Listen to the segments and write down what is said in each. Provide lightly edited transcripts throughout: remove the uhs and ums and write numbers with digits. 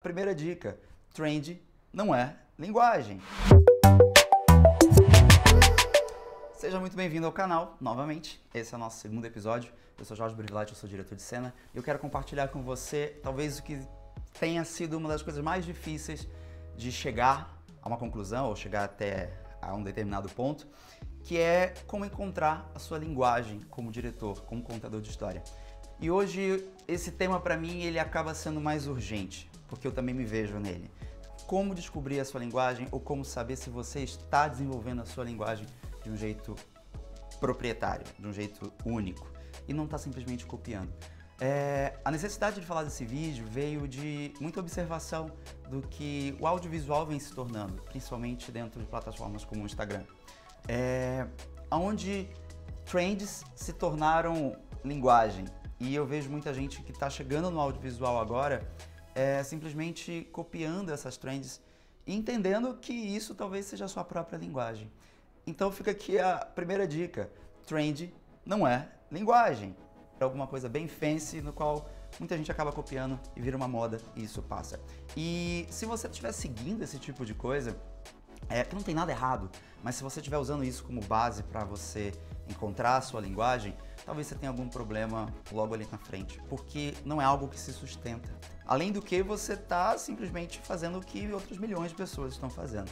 Primeira dica, trend não é linguagem. Seja muito bem-vindo ao canal, novamente. Esse é o nosso segundo episódio. Eu sou Jorge Brivilati, eu sou diretor de cena. E eu quero compartilhar com você, talvez, o que tenha sido uma das coisas mais difíceis de chegar a uma conclusão, ou chegar até a um determinado ponto, que é como encontrar a sua linguagem como diretor, como contador de história. E hoje, esse tema, para mim, ele acaba sendo mais urgente, porque eu também me vejo nele. Como descobrir a sua linguagem ou como saber se você está desenvolvendo a sua linguagem de um jeito proprietário, de um jeito único, e não está simplesmente copiando. A necessidade de falar desse vídeo veio de muita observação do que o audiovisual vem se tornando, principalmente dentro de plataformas como o Instagram, onde trends se tornaram linguagem. E eu vejo muita gente que está chegando no audiovisual agora simplesmente copiando essas trends e entendendo que isso talvez seja a sua própria linguagem. Então fica aqui a primeira dica, trend não é linguagem. É alguma coisa bem fancy no qual muita gente acaba copiando e vira uma moda e isso passa. E se você estiver seguindo esse tipo de coisa, que não tem nada errado, mas se você estiver usando isso como base para você encontrar a sua linguagem, talvez você tenha algum problema logo ali na frente, porque não é algo que se sustenta. Além do que, você está simplesmente fazendo o que outros milhões de pessoas estão fazendo.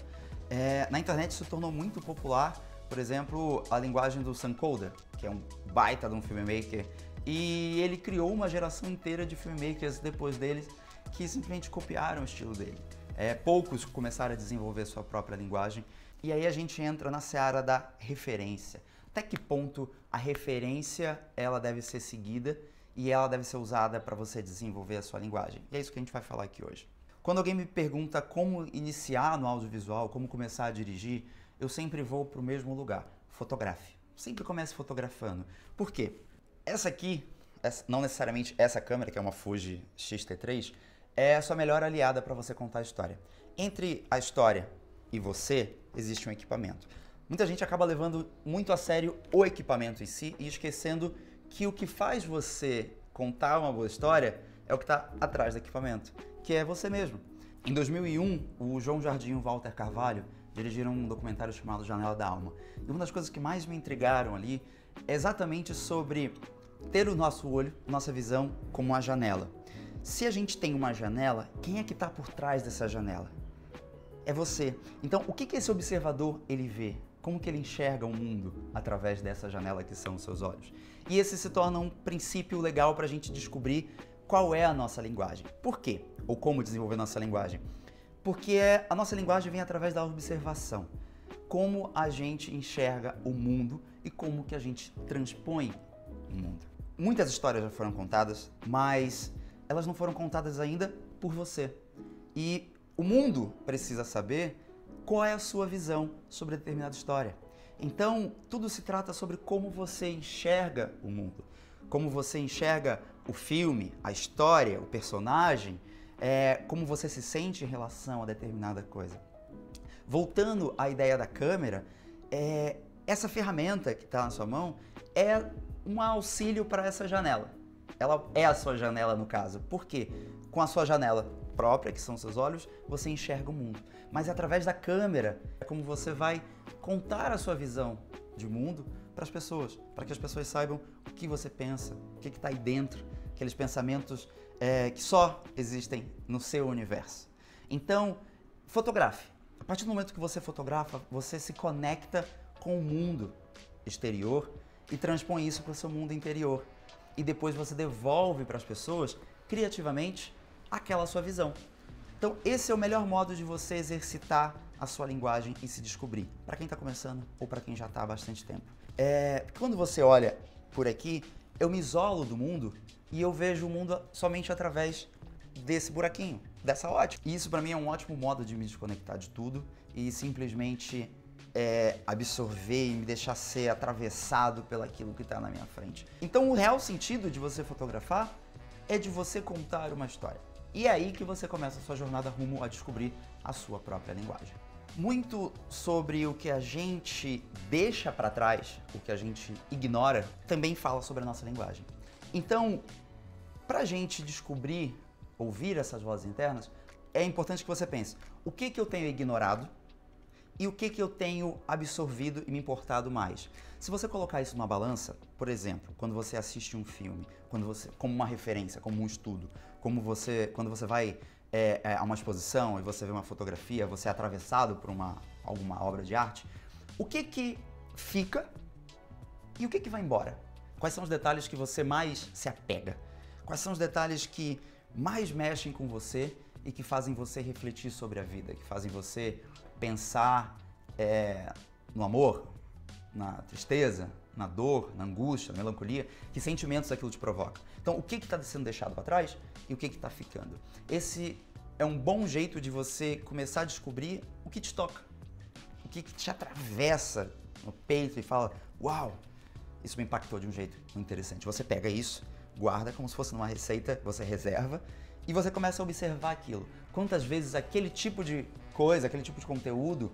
Na internet se tornou muito popular, por exemplo, a linguagem do Sam Colder, que é um baita de um filmmaker, e ele criou uma geração inteira de filmmakers depois deles que simplesmente copiaram o estilo dele. Poucos começaram a desenvolver sua própria linguagem, e aí a gente entra na seara da referência. Até que ponto a referência ela deve ser seguida e ela deve ser usada para você desenvolver a sua linguagem. E é isso que a gente vai falar aqui hoje. Quando alguém me pergunta como iniciar no audiovisual, como começar a dirigir, eu sempre vou para o mesmo lugar, fotografe. Sempre comece fotografando. Por quê? Essa aqui, não necessariamente essa câmera, que é uma Fuji X-T3, é a sua melhor aliada para você contar a história. Entre a história e você, existe um equipamento. Muita gente acaba levando muito a sério o equipamento em si e esquecendo que o que faz você contar uma boa história é o que está atrás do equipamento, que é você mesmo. Em 2001, o João Jardim e o Walter Carvalho dirigiram um documentário chamado Janela da Alma. E uma das coisas que mais me intrigaram ali é exatamente sobre ter o nosso olho, nossa visão, como uma janela. Se a gente tem uma janela, quem é que está por trás dessa janela? É você. Então, o que esse observador ele vê? Como que ele enxerga o mundo através dessa janela que são os seus olhos? E esse se torna um princípio legal para a gente descobrir qual é a nossa linguagem. Por quê? Ou como desenvolver nossa linguagem? Porque a nossa linguagem vem através da observação. Como a gente enxerga o mundo e como que a gente transpõe o mundo. Muitas histórias já foram contadas, mas elas não foram contadas ainda por você. E o mundo precisa saber qual é a sua visão sobre determinada história. Então, tudo se trata sobre como você enxerga o mundo, como você enxerga o filme, a história, o personagem, como você se sente em relação a determinada coisa. Voltando à ideia da câmera, essa ferramenta que está na sua mão é um auxílio para essa janela. Ela é a sua janela no caso. Por quê? Com a sua janela própria, que são seus olhos, você enxerga o mundo. Mas através da câmera, é como você vai contar a sua visão de mundo para as pessoas, para que as pessoas saibam o que você pensa, o que está aí dentro, aqueles pensamentos que só existem no seu universo. Então, fotografe. A partir do momento que você fotografa, você se conecta com o mundo exterior e transpõe isso para o seu mundo interior. E depois você devolve para as pessoas, criativamente, aquela sua visão. Então, esse é o melhor modo de você exercitar a sua linguagem e se descobrir, para quem está começando ou para quem já está há bastante tempo. Quando você olha por aqui, eu me isolo do mundo e eu vejo o mundo somente através desse buraquinho, dessa ótica. E isso, para mim, é um ótimo modo de me desconectar de tudo e simplesmente absorver e me deixar ser atravessado pelaquilo que está na minha frente. Então, o real sentido de você fotografar é de você contar uma história. E é aí que você começa a sua jornada rumo a descobrir a sua própria linguagem. Muito sobre o que a gente deixa para trás, o que a gente ignora, também fala sobre a nossa linguagem. Então, para a gente descobrir ouvir essas vozes internas, é importante que você pense, o que eu tenho ignorado e o que eu tenho absorvido e me importado mais. Se você colocar isso numa balança, por exemplo, quando você assiste um filme, como uma referência, como um estudo, quando você vai a uma exposição e você vê uma fotografia, você é atravessado por alguma obra de arte, o que fica e o que vai embora? Quais são os detalhes que você mais se apega? Quais são os detalhes que mais mexem com você e que fazem você refletir sobre a vida, que fazem você pensar no amor, na tristeza, na dor, na angústia, na melancolia, que sentimentos aquilo te provoca. Então, o que está sendo deixado para trás e o que está ficando? Esse é um bom jeito de você começar a descobrir o que te toca, o que te atravessa no peito e fala, uau, isso me impactou de um jeito interessante. Você pega isso, guarda como se fosse numa receita, você reserva e você começa a observar aquilo. Quantas vezes aquele tipo de coisa, aquele tipo de conteúdo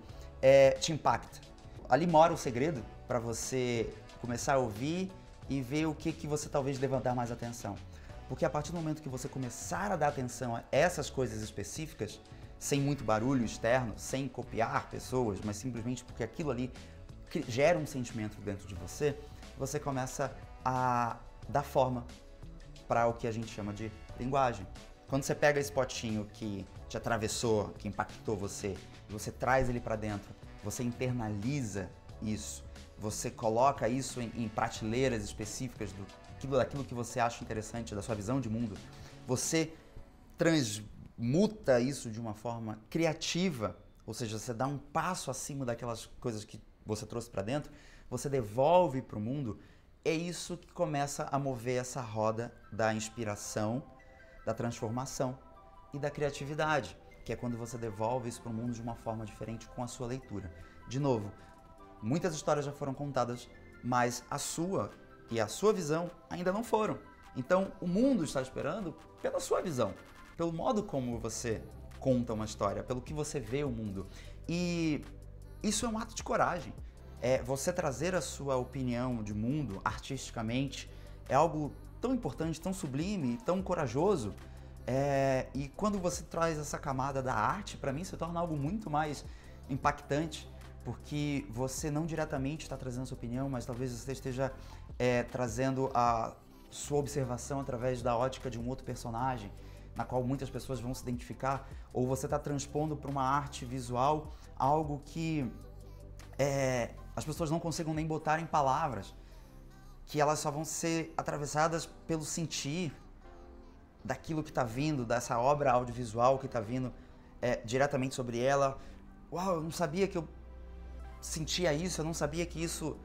te impacta. Ali mora o segredo para você começar a ouvir e ver o que você talvez deva dar mais atenção. Porque a partir do momento que você começar a dar atenção a essas coisas específicas, sem muito barulho externo, sem copiar pessoas, mas simplesmente porque aquilo ali gera um sentimento dentro de você, você começa a dar forma para o que a gente chama de linguagem. Quando você pega esse potinho que te atravessou, que impactou você, e você traz ele para dentro, você internaliza isso, você coloca isso em prateleiras específicas daquilo que você acha interessante, da sua visão de mundo, você transmuta isso de uma forma criativa, ou seja, você dá um passo acima daquelas coisas que você trouxe para dentro, você devolve para o mundo, é isso que começa a mover essa roda da inspiração, da transformação e da criatividade, que é quando você devolve isso para o mundo de uma forma diferente com a sua leitura. De novo, muitas histórias já foram contadas, mas a sua e a sua visão ainda não foram. Então, o mundo está esperando pela sua visão, pelo modo como você conta uma história, pelo que você vê o mundo. E isso é um ato de coragem. Você trazer a sua opinião de mundo artisticamente é algo tão importante, tão sublime, tão corajoso. E quando você traz essa camada da arte, para mim se torna algo muito mais impactante, porque você não diretamente está trazendo a sua opinião, mas talvez você esteja trazendo a sua observação através da ótica de um outro personagem, na qual muitas pessoas vão se identificar, ou você está transpondo para uma arte visual algo que as pessoas não conseguem nem botar em palavras, que elas só vão ser atravessadas pelo sentir daquilo que está vindo, dessa obra audiovisual que está vindo diretamente sobre ela. Uau, eu não sabia que eu sentia isso, eu não sabia que isso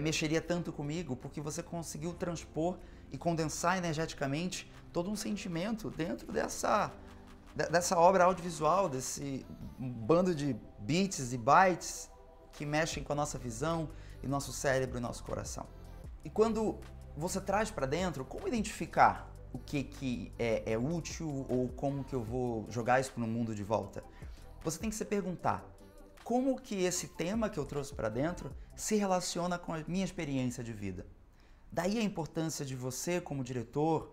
mexeria tanto comigo, porque você conseguiu transpor e condensar energeticamente todo um sentimento dentro dessa obra audiovisual, desse bando de bits e bytes que mexem com a nossa visão e nosso cérebro e nosso coração. E quando você traz para dentro, como identificar o que é útil ou como que eu vou jogar isso para o mundo de volta? Você tem que se perguntar, como que esse tema que eu trouxe para dentro se relaciona com a minha experiência de vida? Daí a importância de você, como diretor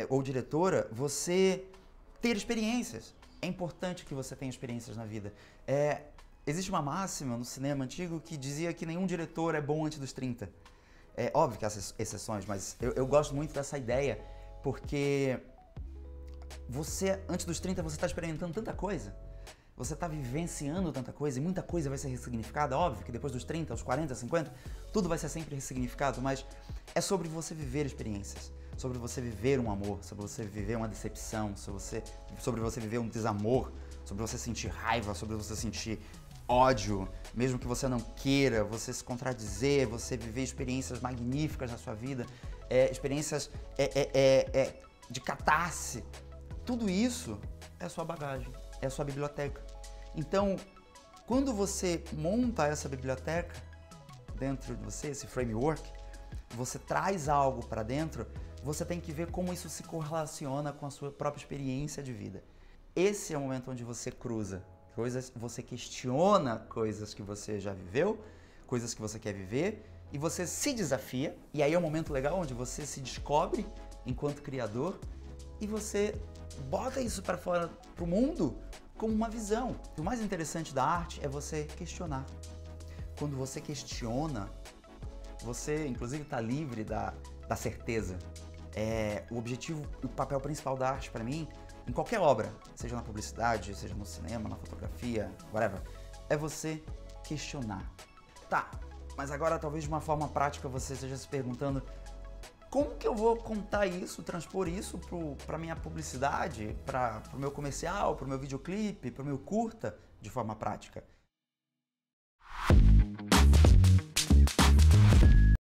ou diretora, você ter experiências. É importante que você tenha experiências na vida. Existe uma máxima no cinema antigo que dizia que nenhum diretor é bom antes dos 30. É óbvio que há exceções, mas eu gosto muito dessa ideia, porque você, antes dos 30, você está experimentando tanta coisa, você está vivenciando tanta coisa, e muita coisa vai ser ressignificada. Óbvio que depois dos 30, aos 40, 50, tudo vai ser sempre ressignificado, mas é sobre você viver experiências, sobre você viver um amor, sobre você viver uma decepção, sobre você viver um desamor, sobre você sentir raiva, sobre você sentir ódio, mesmo que você não queira, você se contradizer, você viver experiências magníficas na sua vida, experiências de catarse. Tudo isso é a sua bagagem, é a sua biblioteca. Então, quando você monta essa biblioteca dentro de você, esse framework, você traz algo para dentro, você tem que ver como isso se correlaciona com a sua própria experiência de vida. Esse é o momento onde você cruza coisas, você questiona coisas que você já viveu, coisas que você quer viver, e você se desafia, e aí é um momento legal onde você se descobre enquanto criador, e você bota isso para fora, pro mundo, como uma visão. O mais interessante da arte é você questionar. Quando você questiona, você inclusive está livre da certeza. O objetivo, o papel principal da arte para mim, em qualquer obra, seja na publicidade, seja no cinema, na fotografia, whatever, é você questionar. Tá, mas agora talvez de uma forma prática você esteja se perguntando como que eu vou contar isso, transpor isso para minha publicidade, para o meu comercial, para o meu videoclipe, para o meu curta, de forma prática?